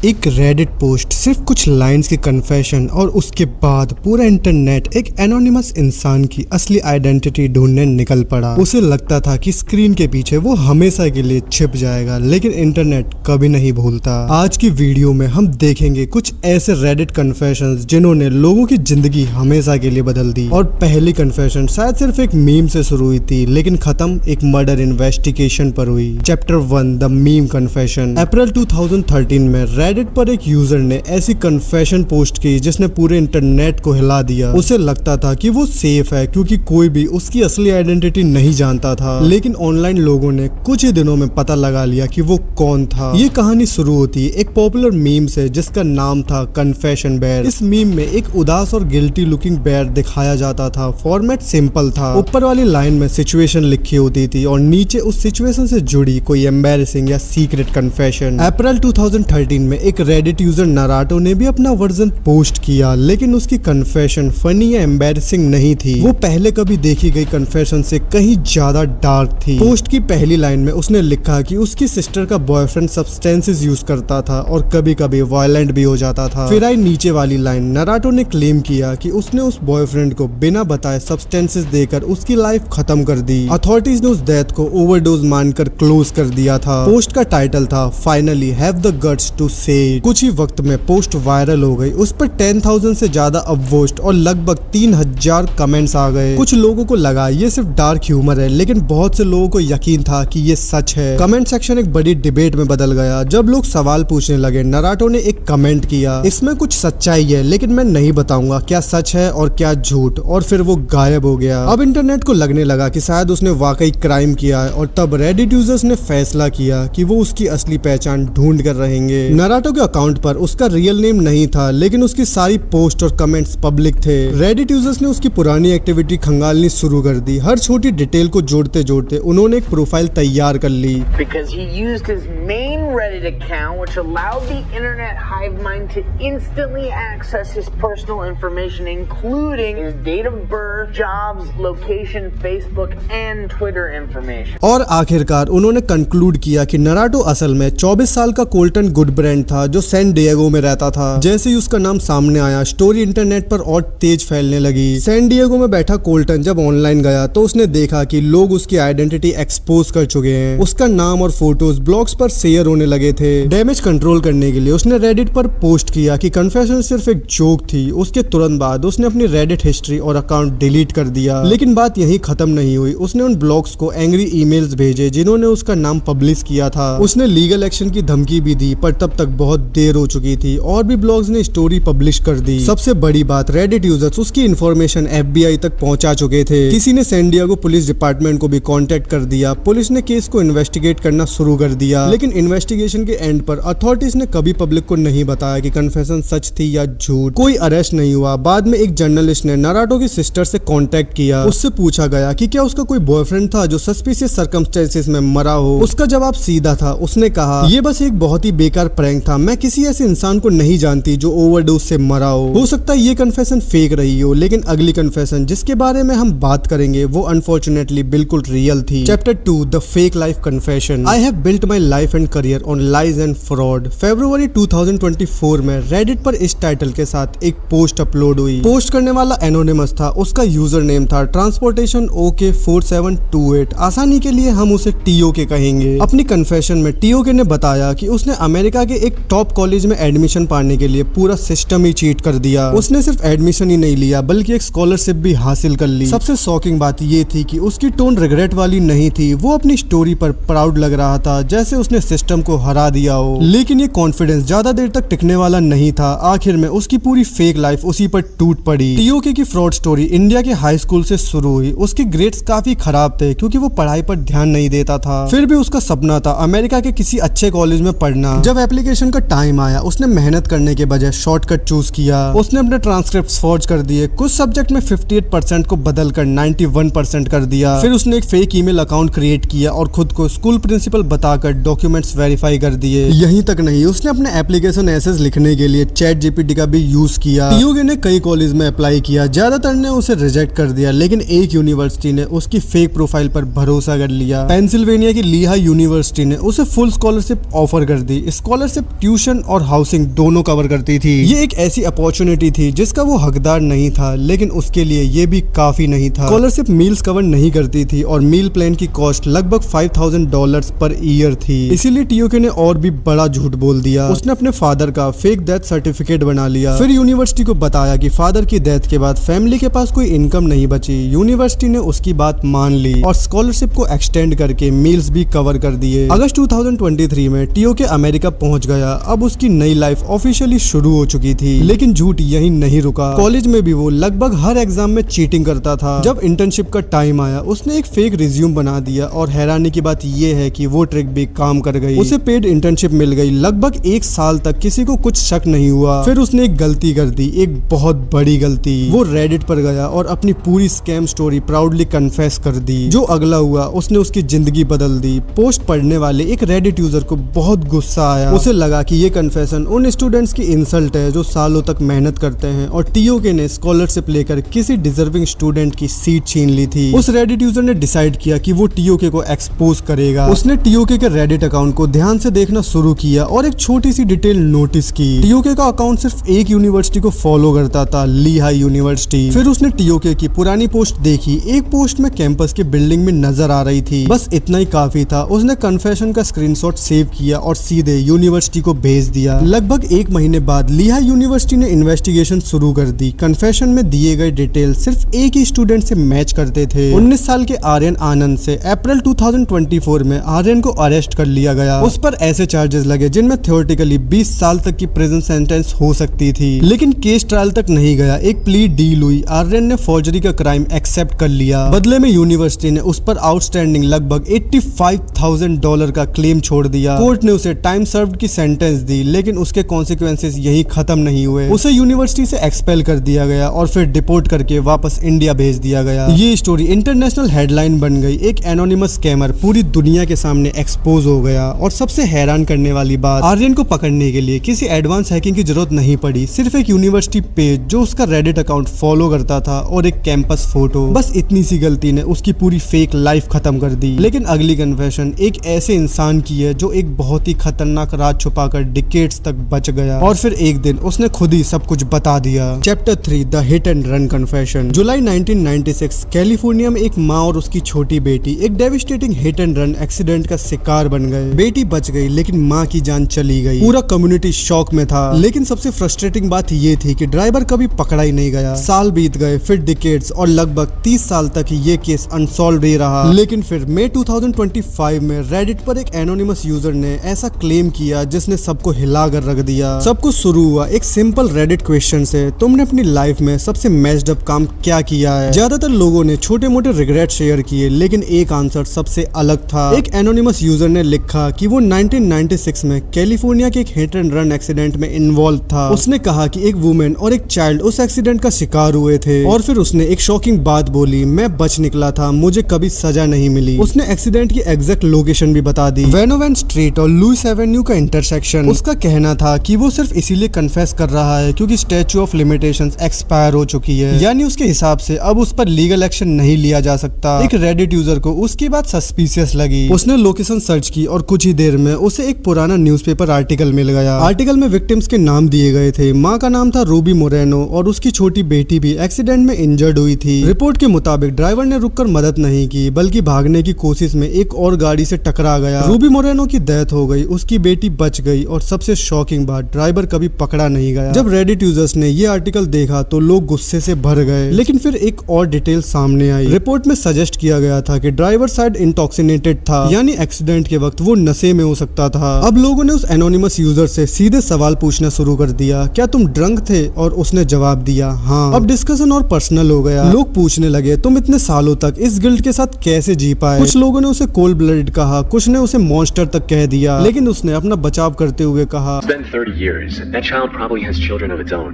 एक Reddit post, सिर्फ कुछ लाइंस की कन्फेशन और उसके बाद पूरा इंटरनेट एक एनोनिमस इंसान की असली आइडेंटिटी ढूंढने निकल पड़ा। उसे लगता था कि स्क्रीन के पीछे वो हमेशा के लिए छिप जाएगा, लेकिन इंटरनेट कभी नहीं भूलता। आज की वीडियो में हम देखेंगे कुछ ऐसे रेडिट कन्फेशंस जिन्होंने लोगों की जिंदगी हमेशा के लिए बदल दी। और पहली कन्फेशन शायद सिर्फ एक मीम से शुरू हुई थी, लेकिन खत्म एक मर्डर इन्वेस्टिगेशन पर हुई। Chapter 1 the meme confession. अप्रैल 2013 में रेडिट पर एक यूजर ने ऐसी कन्फेशन पोस्ट की जिसने पूरे इंटरनेट को हिला दिया। उसे लगता था कि वो सेफ है क्योंकि कोई भी उसकी असली आइडेंटिटी नहीं जानता था, लेकिन ऑनलाइन लोगों ने कुछ ही दिनों में पता लगा लिया कि वो कौन था। ये कहानी शुरू होती है एक पॉपुलर मीम से जिसका नाम था कन्फेशन बेयर। इस मीम में एक उदास और गिल्टी लुकिंग बेयर दिखाया जाता था। फॉर्मेट सिंपल था, ऊपर वाली लाइन में सिचुएशन लिखी होती थी और नीचे उस सिचुएशन से जुड़ी कोई एम्बैरेसिंग या सीक्रेट कन्फेशन। अप्रैल 2013 में एक रेडिट यूजर नाराटो ने भी अपना वर्जन पोस्ट किया, लेकिन उसकी कन्फेशन फनी या एम्बैरेसिंग नहीं थी। वो पहले कभी देखी गई कन्फेशन से कहीं ज्यादा डार्क थी। पोस्ट की पहली लाइन में उसने लिखा कि उसकी सिस्टर का बॉयफ्रेंड सब्सटेंसेस यूज करता था और कभी कभी वायलेंट भी हो जाता था। फिर आई नीचे वाली लाइन, नाराटो ने क्लेम किया कि उसने उस बॉयफ्रेंड को बिना बताए सब्सटेंसेस देकर उसकी लाइफ खत्म कर दी। अथॉरिटीज ने उस डेथ को ओवरडोज मानकर क्लोज कर दिया था। पोस्ट का टाइटल था finally have the guts to say it. कुछ ही वक्त में पोस्ट वायरल हो गई। उस पर 10,000 से ज्यादा अपवोस्ट और लगभग 3,000 कमेंट्स आ गए। कुछ लोगों को लगा ये सिर्फ डार्क ह्यूमर है, लेकिन बहुत से लोगों को यकीन था कि ये सच है। कमेंट सेक्शन एक बड़ी डिबेट में बदल गया जब लोग सवाल पूछने लगे। नाराटो ने एक कमेंट किया, इसमें कुछ सच्चाई है लेकिन मैं नहीं बताऊंगा क्या सच है और क्या झूठ, और फिर वो गायब हो गया। अब इंटरनेट को लगने लगा कि शायद उसने वाकई क्राइम किया है, और तब रेडिट यूजर्स ने फैसला किया कि वो उसकी असली पहचान ढूंढ कर रहेंगे। नाराटो के अकाउंट पर उसका रियल नेम नहीं था, लेकिन उसकी सारी पोस्ट और कमेंट्स पब्लिक थे। रेडिट यूजर्स ने उसकी पुरानी एक्टिविटी खंगालनी शुरू कर दी। हर छोटी डिटेल को जोड़ते जोड़ते उन्होंने एक प्रोफाइल तैयार कर ली। Because he used his main Reddit account, which allowed the internet hive mind to instantly access his personal information, including his date of birth, jobs, location, Facebook, and Twitter information. और आखिरकार उन्होंने conclude किया कि नाराटो असल में 24 साल का Colton गुडब्रांड था जो सैन डिएगो में रहता था। जैसे ही उसका नाम सामने आया, स्टोरी इंटरनेट पर और तेज फैलने लगी। सैन डिएगो में बैठा कोल्टन जब ऑनलाइन गया तो उसने देखा कि लोग उसकी आइडेंटिटी एक्सपोज कर चुके हैं। उसका नाम और फोटोज ब्लॉग्स पर शेयर होने लगे थे। डैमेज कंट्रोल करने के लिए उसने रेडिट पर पोस्ट किया कि कन्फेशन सिर्फ एक जोक थी। उसके तुरंत बाद उसने अपनी रेडिट हिस्ट्री और अकाउंट डिलीट कर दिया। लेकिन बात यही खत्म नहीं हुई। उसने उन ब्लॉग्स को एंग्री ईमेल्स भेजे जिन्होंने उसका नाम पब्लिश किया था। उसने लीगल एक्शन की धमकी भी दी, पर तब तक बहुत देर हो चुकी थी। और भी ब्लॉग्स ने स्टोरी पब्लिश कर दी। सबसे बड़ी बात, रेडिट यूजर्स उसकी इंफॉर्मेशन FBI तक पहुंचा चुके थे। किसी ने सैन डिएगो पुलिस डिपार्टमेंट को भी कांटेक्ट कर दिया। पुलिस ने केस को इन्वेस्टिगेट करना शुरू कर दिया, लेकिन इन्वेस्टिगेशन के एंड पर अथॉरिटीज ने कभी पब्लिक को नहीं बताया कि कन्फेशन सच थी या झूठ। कोई अरेस्ट नहीं हुआ। बाद में एक जर्नलिस्ट ने नाराटो की सिस्टर से कांटेक्ट किया। उससे पूछा गया कि क्या उसका कोई बॉयफ्रेंड था जो सस्पिशियस सर्कमस्टेंसेस में मरा हो। उसका जवाब सीधा था। उसने कहा ये बस एक बहुत ही बेकार प्रैंक था। मैं किसी ऐसे इंसान को नहीं जानती जो ओवरडोज से मरा हो सकता है ये कन्फेशन फेक रही हो, लेकिन अगली कन्फेशन जिसके बारे में हम बात करेंगे वो अनफॉर्चुनेटली बिल्कुल रियल थी। Chapter 2 the fake life confession. I have built my life and career on lies and fraud. फरवरी 2024 में रेडिट पर इस टाइटल के साथ एक पोस्ट अपलोड हुई। पोस्ट करने वाला एनोनिमस था। उसका यूजर नेम था ट्रांसपोर्टेशन OK4728। आसानी के लिए हम उसे TOK कहेंगे। अपनी कन्फेशन में TOK ने बताया कि उसने अमेरिका के एक टॉप कॉलेज में एडमिशन पाने के लिए पूरा सिस्टम ही चीट कर दिया। उसने सिर्फ एडमिशन ही नहीं लिया बल्कि एक स्कॉलरशिप भी हासिल कर ली। सबसे शॉकिंग बात ये थी कि उसकी टोन रिग्रेट वाली नहीं थी। वो अपनी स्टोरी पर प्राउड लग रहा था, जैसे उसने सिस्टम को हरा दिया हो। लेकिन ये कॉन्फिडेंस ज्यादा देर तक टिकने वाला नहीं था। आखिर में उसकी पूरी फेक लाइफ उसी पर टूट पड़ी। TOK की फ्रॉड स्टोरी इंडिया के हाई स्कूल से शुरू हुई। उसके ग्रेड्स काफी खराब थे क्योंकि वो पढ़ाई पर ध्यान नहीं देता था। फिर भी उसका सपना था अमेरिका के किसी अच्छे कॉलेज में पढ़ना। जब एप्लीकेशन का टाइम आया उसने मेहनत करने के बजाय शॉर्टकट चूज किया। उसने अपने ट्रांसक्रिप्ट फॉर्ज कर दिए। कुछ सब्जेक्ट में 58% को बदलकर 91% कर दिया। फिर उसने एक फेक ईमेल अकाउंट क्रिएट किया और खुद को स्कूल प्रिंसिपल बताकर डॉक्यूमेंट्स वेरीफाई कर दिए। यहीं तक नहीं, उसने अपने एप्लीकेशन एसेस लिखने के लिए चैट GPT का भी यूज किया। TOK ने कई कॉलेज में अप्लाई किया। ज्यादातर ने उसे रिजेक्ट कर दिया, लेकिन एक यूनिवर्सिटी ने उसकी फेक प्रोफाइल पर भरोसा कर लिया। पेंसिल्वेनिया की लीहा यूनिवर्सिटी ने उसे फुल स्कॉलरशिप ऑफर कर दी। स्कॉलरशिप ट्यूशन और हाउसिंग दोनों कवर करती थी। ये एक ऐसी अपॉर्चुनिटी थी जिसका वो हकदार नहीं था, लेकिन उसके लिए ये भी काफी नहीं था। स्कॉलरशिप मील्स कवर नहीं करती थी और मील प्लान की कॉस्ट लगभग $5,000 पर ईयर थी। इसीलिए टीओके ने और भी बड़ा झूठ बोल दिया। उसने अपने फादर का फेक डेथ सर्टिफिकेट बना लिया, फिर यूनिवर्सिटी को बताया कि फादर की डेथ के बाद फैमिली के पास कोई इनकम नहीं बची। यूनिवर्सिटी ने उसकी बात मान ली और स्कॉलरशिप को एक्सटेंड करके मील्स भी कवर कर दिए। अगस्त 2023 में टीओके अमेरिका पहुंच गया। अब उसकी नई लाइफ ऑफिशियली शुरू हो चुकी थी, लेकिन झूठ यही नहीं रुका। कॉलेज में भी वो लगभग हर एग्जाम में चीटिंग करता था। जब इंटर्नशिप का टाइम आया, उसने एक फेक रिज्यूम बना दिया और हैरानी की बात यह है कि वो ट्रिक भी काम कर गई। उसे पेड इंटर्नशिप मिल गई। लगभग 1 साल तक किसी को कुछ शक नहीं हुआ। फिर उसने एक गलती कर दी, एक बहुत बड़ी गलती। वो रेडिट पर गया और अपनी पूरी स्कैम स्टोरी प्राउडली कन्फेस कर दी। जो अगला हुआ, उसने उसकी जिंदगी बदल दी। पोस्ट पढ़ने वाले एक रेडिट यूजर को बहुत गुस्सा आया। उसे लगा कि ये कन्फेशन उन स्टूडेंट्स की इंसल्ट है जो सालों तक मेहनत करते हैं, और टीओके ने स्कॉलरशिप लेकर किसी डिजर्विंग स्टूडेंट की सीट छीन ली थी। उस रेडिट यूजर ने डिसाइड किया कि वो टीओके को एक्सपोज करेगा। उसने टीओके के रेडिट अकाउंट को ध्यान से देखना शुरू किया और एक छोटी सी डिटेल नोटिस की। टीओके का अकाउंट सिर्फ एक यूनिवर्सिटी को फॉलो करता था, लीहाई यूनिवर्सिटी। फिर उसने टीओके की पुरानी पोस्ट देखी। एक पोस्ट में कैंपस की बिल्डिंग में नजर आ रही थी। बस इतना ही काफी था। उसने कन्फेशन का स्क्रीनशॉट सेव किया और सीधे यूनिवर्सिटी को भेज दिया। लगभग 1 महीने बाद लीहाई यूनिवर्सिटी ने इन्वेस्टिगेशन शुरू कर दी। कन्फेशन में दिए गए डिटेल सिर्फ एक ही स्टूडेंट से मैच करते थे। 19 साल के आर्यन आनंद से अप्रैल 2024 में आर्यन को अरेस्ट कर लिया गया। उस पर ऐसे चार्जेस लगे जिनमें थियोरेटिकली 20 साल तक की प्रिजन सेंटेंस हो सकती थी, लेकिन केस ट्रायल तक नहीं गया। एक प्ली डील हुई। आर्यन ने फॉर्जरी का क्राइम एक्सेप्ट कर लिया। बदले में यूनिवर्सिटी ने उस पर आउटस्टैंडिंग लगभग $85,000 का क्लेम छोड़ दिया। कोर्ट ने उसे टाइम सर्व्ड की सेंटेंस दी, लेकिन उसके कॉन्सिक्वेंसेस यही खत्म नहीं हुए। उसे यूनिवर्सिटी से एक्सपेल कर दिया गया और फिर डिपोर्ट करके वापस इंडिया भेज दिया गया। ये स्टोरी इंटरनेशनल हेडलाइन बन गई। एक एनोनिमस स्कैमर पूरी दुनिया के सामने एक्सपोज हो गया। और सबसे हैरान करने वाली बात, आर्यन को पकड़ने के लिए किसी एडवांस हैकिंग की जरूरत नहीं पड़ी। सिर्फ एक यूनिवर्सिटी पेज जो उसका रेडिट अकाउंट फॉलो करता था और एक कैंपस फोटो। बस इतनी सी गलती ने उसकी पूरी फेक लाइफ खत्म कर दी। लेकिन अगली कन्फेशन एक ऐसे इंसान की है जो एक बहुत ही खतरनाक राज छुपाकर डिकेड्स तक बच गया, और फिर एक दिन उसने खुद ही सब कुछ बता दिया। Chapter 3, the hit and run confession. July 1996 California में एक माँ और उसकी छोटी बेटी एक devastating hit and run accident का शिकार बन गए। बेटी बच गई, लेकिन माँ की जान चली गई। पूरा कम्युनिटी शॉक में था। लेकिन सबसे फ्रस्ट्रेटिंग बात ये थी कि ड्राइवर कभी पकड़ा ही नहीं गया। साल बीत गए, फिर डिकेड्स, और लगभग 30 साल तक ये केस अनसॉल्व ही रहा। लेकिन फिर मई 2025 में रेडिट पर एक एनोनिमस यूजर ने ऐसा क्लेम किया जिसने सबको हिला कर रख दिया। सब कुछ शुरू हुआ एक सिंपल रेडिट क्वेश्चन से, तुमने अपनी लाइफ में सबसे मैच्ड अप काम क्या किया है। ज्यादातर लोगों ने छोटे मोटे रिग्रेट शेयर किए, लेकिन एक आंसर सबसे अलग था। एक एनोनिमस यूजर ने लिखा कि वो 1996 में कैलिफोर्निया के एक हिट एंड रन एक्सीडेंट में इन्वॉल्व था। उसने कहा कि एक वुमेन और एक चाइल्ड उस एक्सीडेंट का शिकार हुए थे, और फिर उसने एक शॉकिंग बात बोली, मैं बच निकला था, मुझे कभी सजा नहीं मिली। उसने एक्सीडेंट की एग्जैक्ट लोकेशन भी बता दी, वेनोवेन स्ट्रीट और लुइस एवेन्यू का इंटरसेक्शन। उसका कहना था कि वो सिर्फ इसीलिए कन्फेस कर रहा है क्योंकि स्टैच्यू ऑफ लिमिटेशंस एक्सपायर हो चुकी है, यानी उसके हिसाब से अब उस पर लीगल एक्शन नहीं लिया जा सकता। एक रेडिट यूजर को उसकी बात सस्पिशियस लगी। उसने लोकेशन सर्च की और कुछ ही देर में उसे एक पुराना न्यूज़पेपर आर्टिकल मिल गया। आर्टिकल में विक्टिम्स के नाम दिए गए थे। माँ का नाम था रूबी मोरेनो और उसकी छोटी बेटी भी एक्सीडेंट में इंजर्ड हुई थी। रिपोर्ट के मुताबिक ड्राइवर ने रुककर मदद नहीं की, बल्कि भागने की कोशिश में एक और गाड़ी से टकरा गया। रूबी मोरेनो की डेथ हो गई, उसकी बेटी बच गई, और सबसे शॉकिंग बात, ड्राइवर कभी पकड़ा नहीं गया। जब रेडिट यूजर्स ने ये आर्टिकल देखा तो लोग गुस्से से भर गए, लेकिन फिर एक और डिटेल सामने आई। रिपोर्ट में सजेस्ट किया गया था कि ड्राइवर शायद इंटॉक्सिनेटेड था, यानी एक्सीडेंट के वक्त वो नशे में हो सकता था। अब लोगों ने उस एनोनिमस यूजर से सीधे सवाल पूछना शुरू कर दिया, क्या तुम ड्रंक थे? और उसने जवाब दिया हाँ। अब डिस्कशन और पर्सनल हो गया। लोग पूछने लगे, तुम इतने सालों तक इस गिल्ट के साथ कैसे जी पाए? कुछ लोगों ने उसे कोल्ड ब्लडेड कहा, कुछ ने उसे मॉन्स्टर तक कह दिया, लेकिन उसने अपना बचाव करते हुए कहा, It's been 30 years. That child probably has children of its own.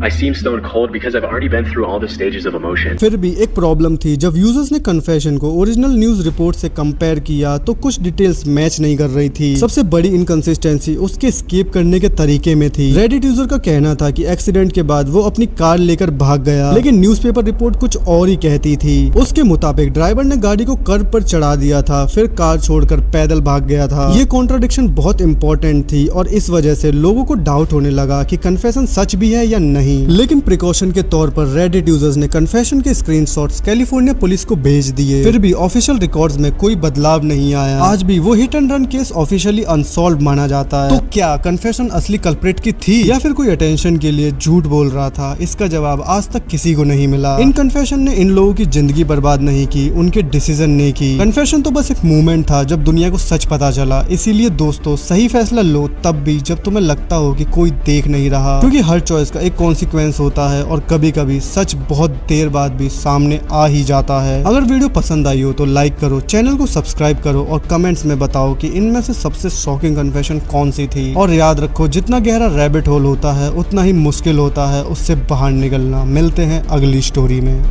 I seem stone cold because I've already been through all the stages of emotion. फिर भी एक प्रॉब्लम थी, जब यूजर्स ने कन्फेशन को ओरिजिनल न्यूज रिपोर्ट से compare किया तो कुछ डिटेल्स मैच नहीं कर रही थी। सबसे बड़ी इनकंसिस्टेंसी उसके एस्केप करने के तरीके में थी। रेडिट यूजर का कहना था कि एक्सीडेंट के बाद वो अपनी कार लेकर भाग गया, लेकिन न्यूज़पेपर रिपोर्ट कुछ और ही कहती थी। उसके मुताबिक ड्राइवर ने गाड़ी को कर्ब पर चढ़ा दिया था, फिर कार छोड़कर पैदल भाग गया था। ये कॉन्ट्राडिक्शन बहुत इंपॉर्टेंट थी और इस वजह से लोगों को डाउट होने लगा कि कन्फेशन सच भी है या नहीं। लेकिन प्रिकॉशन के तौर पर रेडिट यूजर्स ने कन्फेशन के स्क्रीनशॉट्स कैलिफोर्निया पुलिस को भेज दिए। फिर भी ऑफिशियल रिकॉर्ड्स में कोई बदलाव नहीं आया। आज भी वो hit and run case officially unsolved माना जाता है। तो क्या कन्फेशन असली कल्प्रिट की थी या फिर कोई अटेंशन के लिए झूठ बोल रहा था? इसका जवाब आज तक किसी को नहीं मिला। इन कन्फेशन ने इन लोगों की जिंदगी बर्बाद नहीं की, उनके डिसीजन ने की। कन्फेशन तो बस एक मूवमेंट था जब दुनिया को सच पता चला। इसीलिए दोस्तों, सही फैसला लो तब भी जब तुम्हें लगता हो कि कोई देख नहीं रहा, क्योंकि हर चॉइस का एक कॉन्सिक्वेंस होता है और कभी कभी सच बहुत देर बाद भी सामने आ ही जाता है। अगर वीडियो पसंद आई हो तो लाइक करो, चैनल को सब्सक्राइब करो और कमेंट्स में बताओ कि इनमें से सबसे शॉकिंग कन्फेशन कौन सी थी। और याद रखो, जितना गहरा रैबिट होल होता है उतना ही मुश्किल होता है उससे बाहर निकलना। मिलते हैं अगली स्टोरी में।